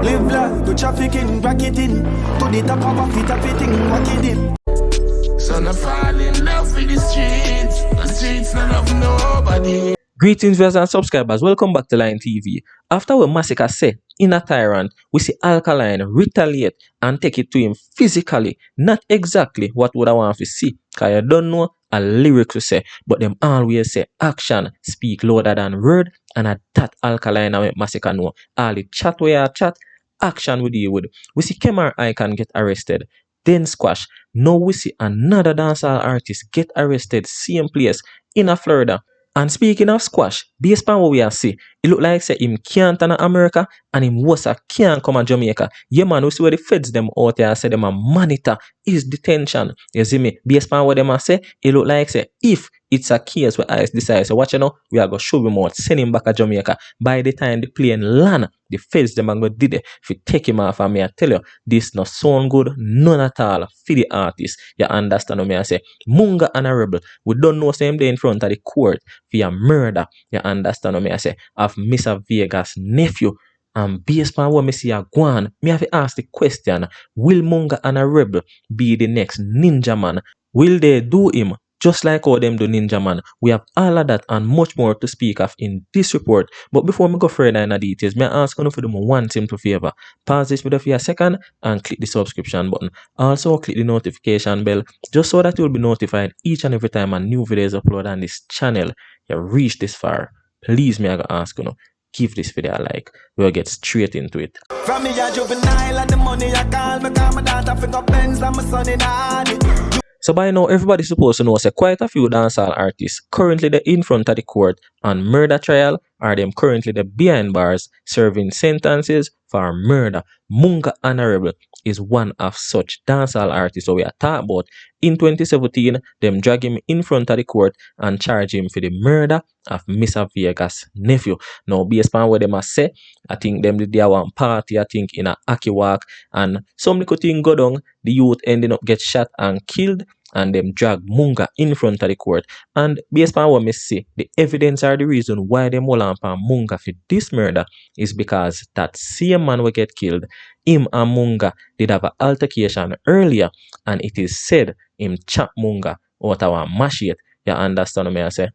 Live life, go trafficking, back it in. To the top of it, everything, what it did. Son of fall in love with the streets not love nobody. Greetings viewers and subscribers, welcome back to Line TV. After what Masicka said in a tyrant, we see Alkaline retaliate and take it to him physically. Not exactly what would I want to see, because you don't know a lyric to say, but them always say action speak louder than word, and at that Alkaline and Masicka know all the chat where you chat, action we deal with. We see Kemar Icon get arrested, then squash. Now we see another dancehall artist get arrested, same place in Florida. And speaking of squash, based on what we are see, it look like say him can't turn America and him was can't come to Jamaica. Yeah man, we see where the feds them out there say them a monitor his detention. You see me? Based on what them a say, it look like say if it's a case where ICE decides, so watch you know, we are gonna show him out, send him back to Jamaica. By the time the plane land, the feds them are gonna did it. If you take him off, and me I tell you, this not sound good, none at all for the artist. You understand what me I say? Munga Honorable, we don't know same day in front of the court for a murder. You understand what me I say? Of Mr. Vegas' nephew. And based on what me see a Guyana, me have to ask the question, will Munga Honorable be the next Ninja Man? Will they do him just like how them do Ninja Man? We have all of that and much more to speak of in this report. But before we go further in the details, may I ask you for them one simple favor. Pause this video for a second and click the subscription button. Also click the notification bell just so that you will be notified each and every time a new video is uploaded on this channel. You reach this far. Please may I ask you, give this video a like. We'll get straight into it. From me a juvenile and the money I call me, call my daughter finger Benz and my son in Hardy. So by now, everybody's supposed to know say quite a few dancehall artists currently they're in front of the court on murder trial, or them currently they're behind bars serving sentences for murder. Munga Honorable is one of such dancehall artists so we are talking about. In 2017, them drag him in front of the court and charge him for the murder of Mr. Vegas' nephew. Now, based on what they must say, I think them did their one party, I think in a hockey walk, and some little thing go down, the youth ending up get shot and killed, and them drag Munga in front of the court. And based on what me see, the evidence or the reason why them hold on Munga for this murder is because that same man will get killed. Him and Munga did have an altercation earlier, and it is said him chop Munga out of a machete. You understand what I say?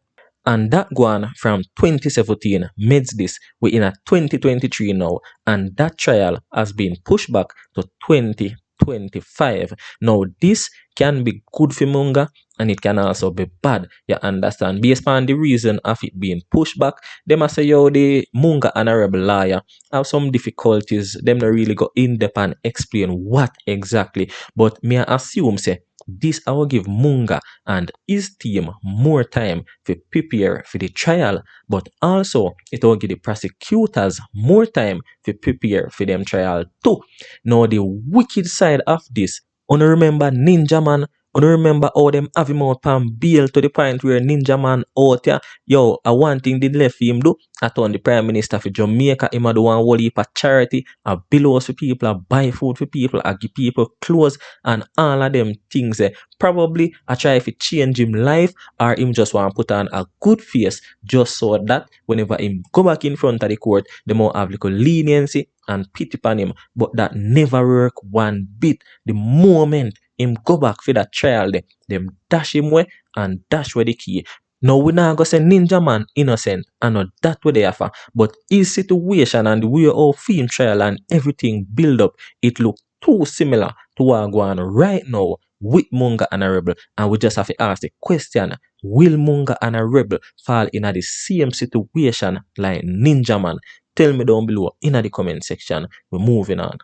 And that go on from 2017, made this, we're in a 2023 now, and that trial has been pushed back to 2025. Now this can be good for Munga and it can also be bad. You understand? Based on the reason of it being pushed back, they must say yo the Munga Honorable lawyer have some difficulties. Them not really go in depth and explain what exactly. But me I assume say this I will give Munga and his team more time to prepare for the trial, but also it will give the prosecutors more time to prepare for them trial too. Now the wicked side of this, wanna remember Ninja Man? Wanna remember how them have him out on bail to the point where Ninja Man out here? Yo, one thing did left him do, I told the Prime Minister for Jamaica, him a do one whole heap of charity, a billows for people, a buy food for people, a give people clothes, and all of them things. Probably I try to change him life, or him just want to put on a good face, just so that whenever him go back in front of the court, they more have little leniency and pity upon him. But that never work one bit. The moment him go back for that trial, them dash him away and dash away the key. Now we not go say Ninja Man innocent and not that what they offer, but his situation and the way of film trial and everything build up, it look too similar to what going on right now with Munga Honorable. And we just have to ask the question, will Munga Honorable fall in the same situation like Ninja Man? Tell me down below in the comment section. We're moving on.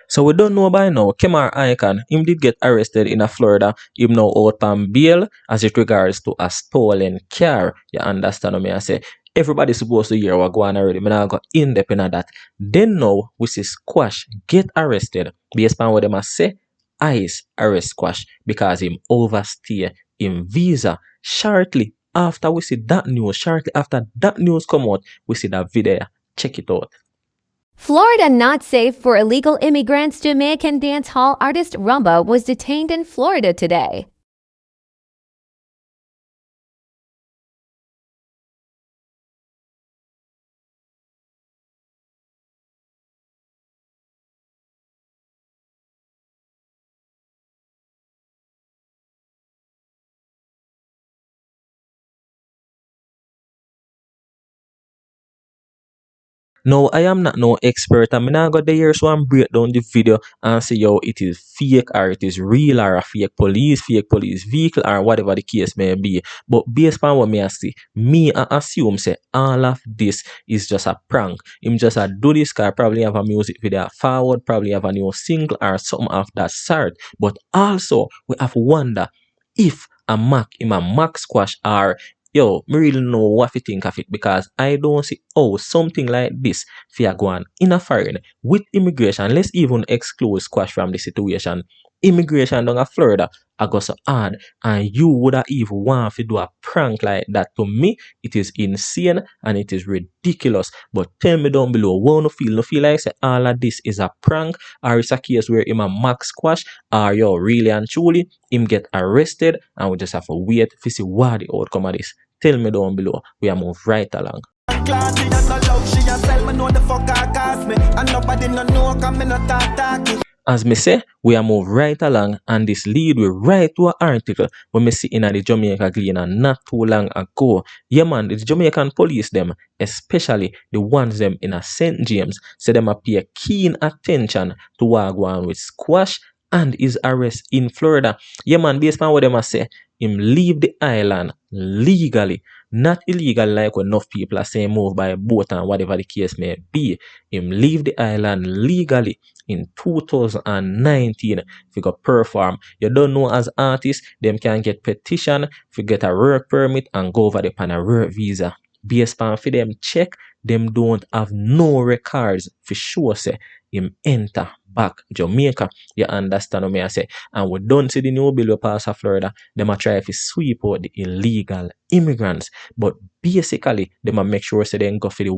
So we don't know by now, Kemar Icon, him did get arrested in Florida. Him now out on bail as it regards to a stolen car. You understand what I say? Everybody's supposed to hear what going on already. I'm not go in depth in that. Then now we see Squash get arrested. Based on what they must say, ICE arrest Squash because him overstay in visa. Shortly after we see that news, come out, we see that video. Check it out. Florida not safe for illegal immigrants. Jamaican dancehall artist Rumba was detained in Florida today. Now, I am not no expert. I'm not go there so I'm break down the video and say, yo, it is fake or it is real or a fake police vehicle or whatever the case may be. But based on what I see, I assume say all of this is just a prank. Him just a do this guy probably have a music video forward, probably have a new single or something of that sort. But also, we have to wonder if a Mac squash or yo, me really know what to think of it because I don't see how something like this fear go on interfering with immigration. Let's even exclude squash from the situation. Immigration down at Florida I go so hard and you would have even want to do a prank like that. To me, it is insane and it is ridiculous. But tell me down below, what no feel like say all of this is a prank or it's a case where him a max squash or yo really and truly him get arrested and we just have to wait to see what the outcome of this. Tell me down below. We are move right along. As me say, we are move right along and this lead we right to an article when me see in the Jamaica Guyana not too long ago. Yeah man, the Jamaican police them, especially the ones them in a St. James, say them pay keen attention to what go on with Squash and his arrest in Florida. Yeah man, based on what them say, him leave the island legally, not illegal like when enough people are saying move by boat and whatever the case may be. Him leave the island legally in 2019 if you go perform. You don't know as artists, them can get petition if you get a work permit and go over the pan a work visa. Based on for them check, them don't have no records for sure say him enter back Jamaica. You understand what I say? And we don't see the new bill we pass of Florida. Them a try to sweep out the illegal immigrants. But basically, them a make sure say they go for the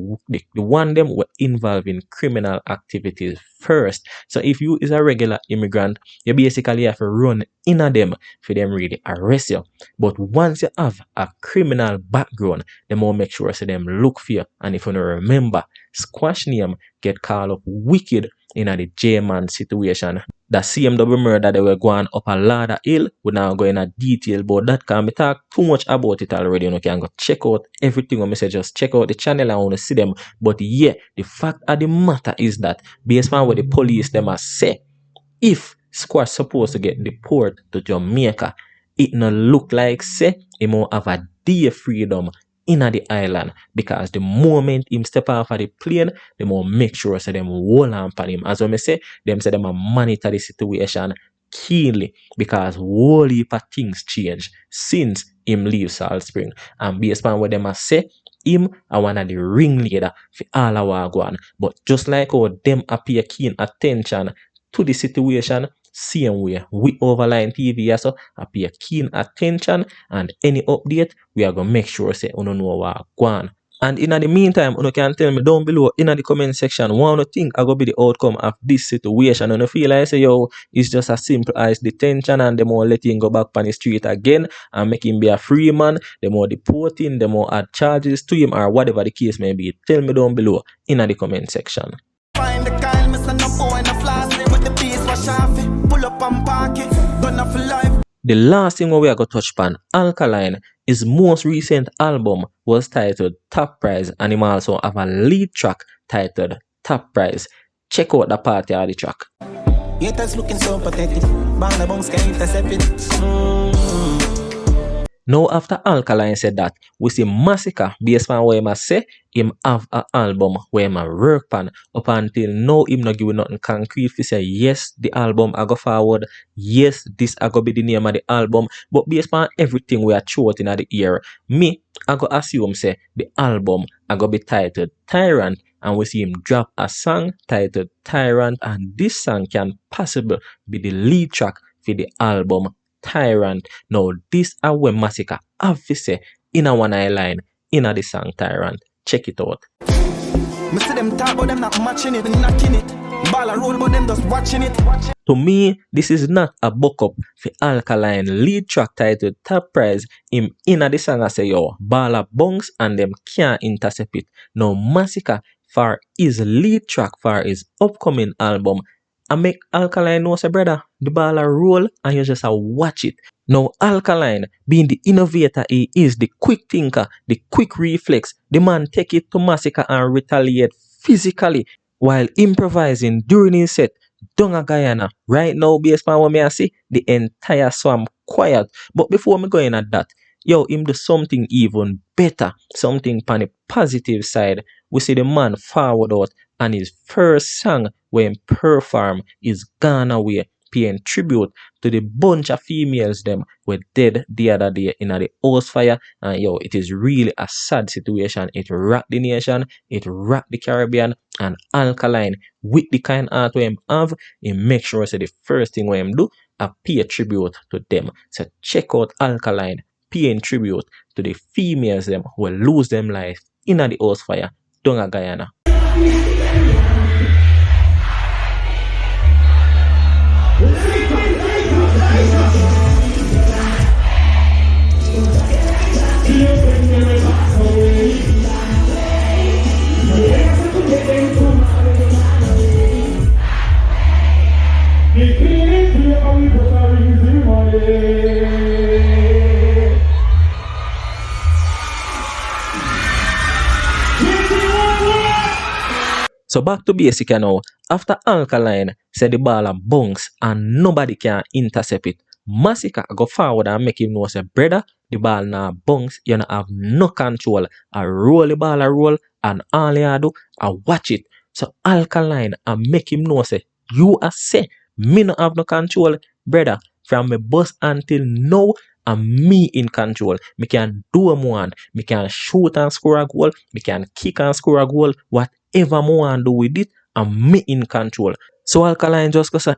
one them were involved in criminal activities first. So if you is a regular immigrant, you basically have to run in a them for them really arrest you. But once you have a criminal background, them will make sure say them look for you. And if you don't remember, Squash name get called up wicked in the J-Man situation. The same double murder they were going up a ladder hill. We now go in a detail about that can be talk too much about it already. You can go check out everything on me say just check out the channel and want to see them. But yeah, the fact of the matter is that based on what the police them are say, if Squash supposed to get deported to Jamaica, it no look like say he more have a day freedom in the island because the moment him step off of the plane, they more make sure so them hold on for him. As I say them monitor the situation keenly because whole heap of things change since him leave Salt Spring. And based on what them say, him are one of the ringleader for all our go on. But just like how them appear keen attention to the situation, same way we Overline TV so pay keen attention and any update we are gonna make sure say you know what go on. And in the meantime, you can tell me down below in the comment section what you think are gonna be the outcome of this situation. And you feel like say yo it's just as simple as detention and them more let him go back on the street again and make him be a free man, them more deporting, them more add charges to him or whatever the case may be. Tell me down below in the comment section. Find the kind, Mr. No boy, no flash, with the piece, wash off it, pull up and park it, gonna for life. The last thing we are going to touch upon, Alkaline, his most recent album was titled Top Prize and him also have a lead track titled Top Prize. Check out the party of the track. Haters looking so pathetic, bang the bones can't intercept it. Now after Alkaline said that, we see Masicka based on what he must say, him have an album where he work on. Up until now, him not giving nothing concrete to say yes, the album I go forward, yes, this I go be the name of the album. But based on everything we are throughout in the ear, me, I go assume say the album I go be titled Tyrant. And we see him drop a song titled Tyrant, and this song can possibly be the lead track for the album Tyrant. Now this are where Masicka have to say in a one eye line in a the song Tyrant. Check it out. Me see them talk but them not matching it, knocking it. Ball a roll but them just watching it. To me, this is not a buck up for Alkaline lead track titled Top Prize. Him in a the song I say yo, ball a bounce and them can't intercept it. Now Masicka for his lead track for his upcoming album, I make Alkaline know say brother, the ball a roll and you just watch it. Now Alkaline, being the innovator he is, the quick thinker, the quick reflex, the man take it to Masicka and retaliate physically while improvising during his set down a Guyana. Right now, based on what I see, the entire swam quiet. But before me going at that, yo, him do something even better, something on the positive side. We see the man forward out and his first song when perform is Gone Away, paying tribute to the bunch of females them were dead the other day in the house fire. And yo, it is really a sad situation. It rocked the nation, it rocked the Caribbean, and Alkaline with the kind art we have, he make sure say the first thing we do a pay tribute to them. So check out Alkaline paying tribute to the females them who will lose them life in the house fire down at Guyana. So back to basic now. After Alkaline said the ball a bounce and nobody can intercept it, Masicka go forward and make him know say, brother, the ball now bounce, you not have no control. I roll the ball a roll and all you do I watch it. So Alkaline and make him know say, you are say, me no have no control, brother. From me bus until now, I'm me in control. Me can do what I want. Me can shoot and score a goal. Me can kick and score a goal. Whatever I want to do with it, I'm me in control. So Alkaline just go say,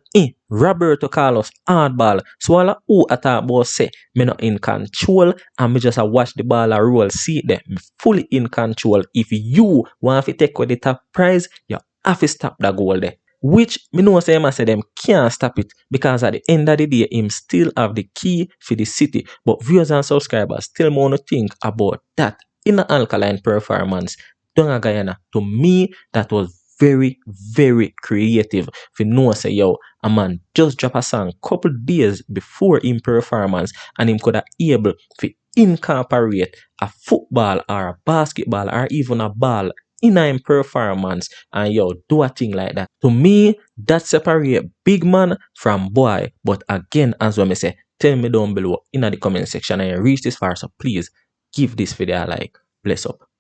Roberto Carlos hardball. So all who attack about say, me not in control and me just a watch the ball a roll. See it there, me fully in control. If you want to take away the top prize, you have to stop the goal there. Which me know say him say them can't stop it because at the end of the day him still have the key for the city. But viewers and subscribers still want to think about that in the Alkaline performance down at Guyana. To me, that was very, very creative. If you know say yo, a man just drop a song couple days before him performance and him could have able to incorporate a football or a basketball or even a ball in a performance and yo do a thing like that. To me, that separate big man from boy. But again, as what me say, tell me down below in the comment section and you reach this far, so please give this video a like. Bless up.